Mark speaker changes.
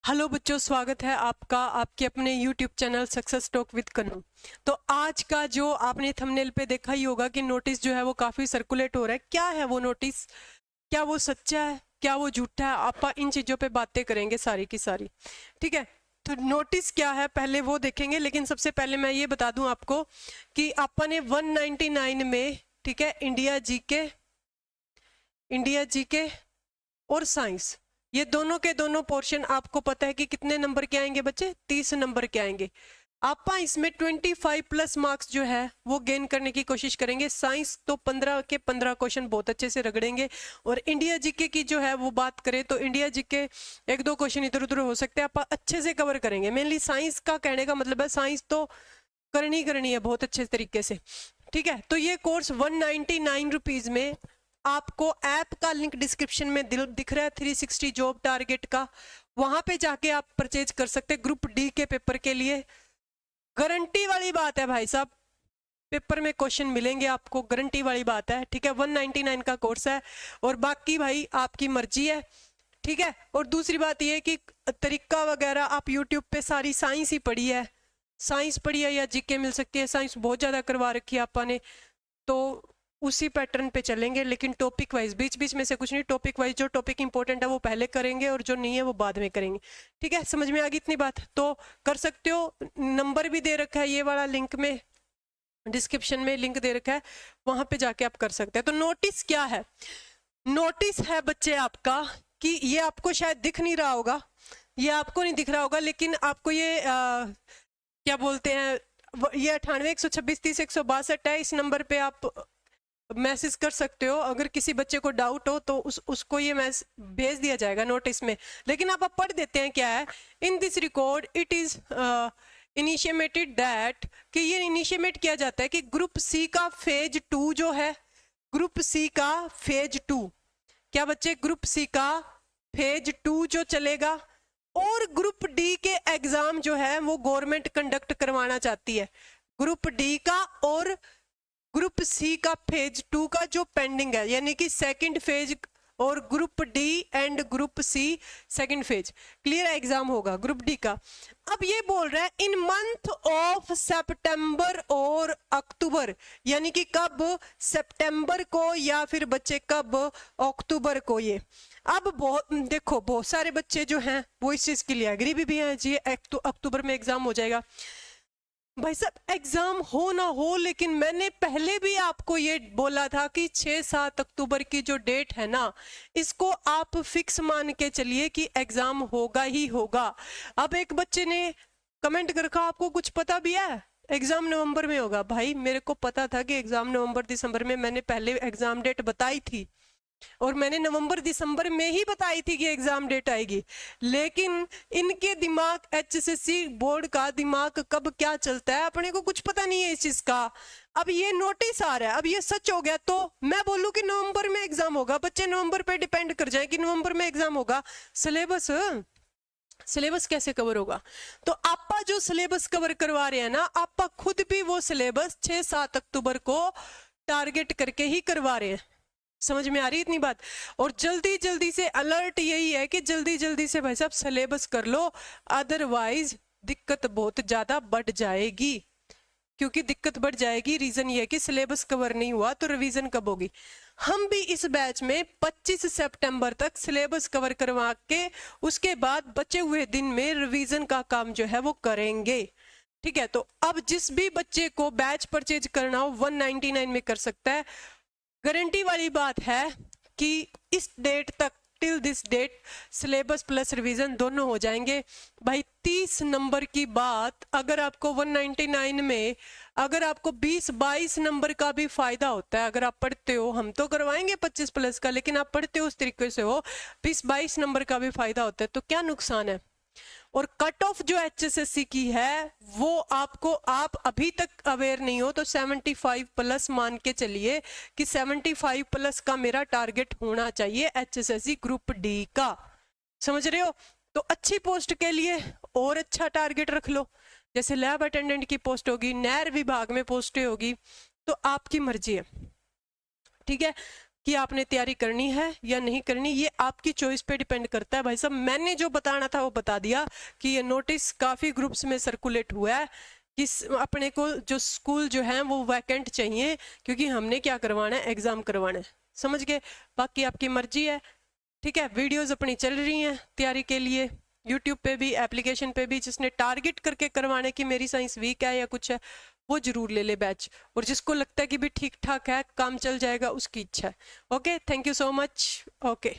Speaker 1: Hello बच्चों, स्वागत है आपका आपके अपने YouTube channel success talk with Kannu. तो आज का जो आपने थंबनेल पे देखा ही होगा कि नोटिस जो है वो काफ़ी सर्कुलेट हो रहा है। क्या है वो नोटिस, क्या वो सच्चा है, क्या वो झूठा है, आप इन चीज़ों पे बातें करेंगे सारी की सारी। ठीक है, तो नोटिस क्या है पहले वो देखेंगे, लेकिन सबसे पहले मैं ये बता दूं आपको कि आपा ने 199 में, ठीक है, इंडिया जीके और साइंस, ये दोनों के दोनों पोर्शन आपको पता है कि कितने नंबर के आएंगे बच्चे, 30 नंबर के आएंगे। आप इसमें 25 प्लस मार्क्स जो है वो गेन करने की कोशिश करेंगे। साइंस तो 15 के 15 क्वेश्चन बहुत अच्छे से रगड़ेंगे। और इंडिया जीके की जो है वो बात करें तो इंडिया जीके एक दो क्वेश्चन इधर उधर हो सकते हैं, आप अच्छे से कवर करेंगे। मेनली साइंस का कहने का मतलब है साइंस तो करनी है बहुत अच्छे तरीके से। ठीक है, तो ये कोर्स 199 रुपीज में आपको ऐप का लिंक डिस्क्रिप्शन में दिख रहा है, 360 जॉब टारगेट का, वहां पे जाके आप परचेज कर सकते हैं ग्रुप डी के पेपर के लिए। गारंटी वाली बात है भाई साहब, पेपर में क्वेश्चन मिलेंगे आपको, गारंटी वाली बात है। ठीक है, 199 का कोर्स है और बाकी भाई आपकी मर्जी है। ठीक है, और दूसरी बात यह कि तरीका वगैरह आप यूट्यूब पे सारी साइंस ही पढ़ी है, साइंस पढ़ी है या जीके मिल सकती है। साइंस बहुत ज़्यादा करवा रखी है आपा ने, तो उसी पैटर्न पे चलेंगे, लेकिन टॉपिक वाइज बीच बीच में से कुछ नहीं। टॉपिक वाइज जो टॉपिक इंपॉर्टेंट है वो पहले करेंगे और जो नहीं है वो बाद में करेंगे। ठीक है, समझ में आ गई इतनी बात? तो कर सकते हो, नंबर भी दे रखा है ये वाला, लिंक में डिस्क्रिप्शन में लिंक दे रखा है, वहां पे जाके आप कर सकते हैं। तो नोटिस क्या है? नोटिस है बच्चे आपका कि ये आपको शायद दिख नहीं रहा होगा, ये आपको नहीं दिख रहा होगा, लेकिन आपको ये क्या बोलते हैं, ये 98 126 30 162 है। इस नंबर पे आप मैसेज कर सकते हो। अगर किसी बच्चे को डाउट हो तो उसको ये मैसेज भेज दिया जाएगा नोटिस में। लेकिन आप पढ़ देते हैं क्या है, in this record it is initiated that, कि ये इनिशिएट किया जाता है कि ग्रुप सी का फेज 2 जो है, ग्रुप सी का फेज 2, क्या बच्चे, ग्रुप सी का फेज 2 जो चलेगा, और ग्रुप डी के एग्जाम जो है वो गवर्नमेंट कंडक्ट करवाना चाहती है। ग्रुप डी का और ग्रुप सी का फेज 2 का जो पेंडिंग है, यानी कि सेकंड फेज, और group D and group C second phase clear exam होगा ग्रुप डी का। अब ये बोल रहा है इन मंथ ऑफ सितंबर और अक्टूबर, यानी कि कब, सितंबर को या फिर बच्चे कब, अक्टूबर को। ये अब बहुत देखो, बहुत सारे बच्चे जो हैं वो इस चीज के लिए एग्री भी हैं जी, अक्टूबर में एग्जाम हो जाएगा। भाई साहब एग्जाम हो ना हो, लेकिन मैंने पहले भी आपको ये बोला था कि 6-7 अक्टूबर की जो डेट है ना, इसको आप फिक्स मान के चलिए कि एग्जाम होगा ही होगा। अब एक बच्चे ने कमेंट कर रखा, आपको कुछ पता भी है एग्जाम नवंबर में होगा? भाई मेरे को पता था कि एग्जाम नवंबर दिसंबर में, मैंने पहले एग्जाम डेट बताई थी और मैंने नवंबर दिसंबर में ही बताई थी कि एग्जाम डेट आएगी। लेकिन इनके दिमाग, एचएसएससी बोर्ड का दिमाग कब क्या चलता है अपने को कुछ पता नहीं है इस चीज का। अब ये नोटिस आ रहा है, अब ये सच हो गया तो मैं बोलूं कि नवंबर में एग्जाम होगा, बच्चे नवंबर पे डिपेंड कर जाए कि नवंबर में एग्जाम होगा। सिलेबस, सिलेबस कैसे कवर होगा? तो आपा जो सिलेबस कवर करवा रहे हैं ना, आपा खुद भी वो सिलेबस 6-7 अक्टूबर को टारगेट करके ही करवा रहे हैं। समझ में आ रही इतनी बात? और जल्दी जल्दी से अलर्ट यही है कि जल्दी जल्दी से भाई साहब सिलेबस कर लो, अदरवाइज दिक्कत बहुत ज्यादा बढ़ जाएगी। क्योंकि दिक्कत बढ़ जाएगी, रीजन ये है कि सिलेबस कवर नहीं हुआ तो रिवीजन कब होगी। हम भी इस बैच में 25 सितंबर तक सिलेबस कवर करवा के उसके बाद बचे हुए दिन में रिवीजन का काम जो है वो करेंगे। ठीक है, तो अब जिस भी बच्चे को बैच परचेज करना हो 199 में कर सकता है। गारंटी वाली बात है कि इस डेट तक, till this date, syllabus plus revision दोनों हो जाएंगे। भाई 30 नंबर की बात, अगर आपको 199 में अगर आपको 20-22 नंबर का भी फायदा होता है, अगर आप पढ़ते हो, हम तो करवाएंगे 25 प्लस का, लेकिन आप पढ़ते हो उस तरीके से हो, 20-22 नंबर का भी फायदा होता है, तो क्या नुकसान है? और कट ऑफ जो एचएसएससी की है वो आपको, आप अभी तक अवेयर नहीं हो तो 75 प्लस मान के चलिए कि 75 प्लस का मेरा टारगेट होना चाहिए एचएसएससी ग्रुप डी का। समझ रहे हो? तो अच्छी पोस्ट के लिए और अच्छा टारगेट रख लो, जैसे लैब अटेंडेंट की पोस्ट होगी, नहर विभाग में पोस्टें होगी, तो आपकी मर्जी है। ठीक है, कि आपने तैयारी करनी है या नहीं करनी, ये आपकी चॉइस पे डिपेंड करता है भाई साहब। मैंने जो बताना था वो बता दिया कि ये नोटिस काफ़ी ग्रुप्स में सर्कुलेट हुआ है कि अपने को जो स्कूल जो है वो वैकेंट चाहिए, क्योंकि हमने क्या करवाना है, एग्ज़ाम करवाना है। समझ गए? बाकी आपकी मर्जी है। ठीक है, वीडियोज़ अपनी चल रही हैं तैयारी के लिए, यूट्यूब पे भी, एप्लीकेशन पे भी। जिसने टारगेट करके करवाने की मेरी साइंस वीक है या कुछ है, वो जरूर ले ले बैच। और जिसको लगता है कि भी ठीक ठाक है, काम चल जाएगा, उसकी इच्छा है। Okay, thank you so much. Okay.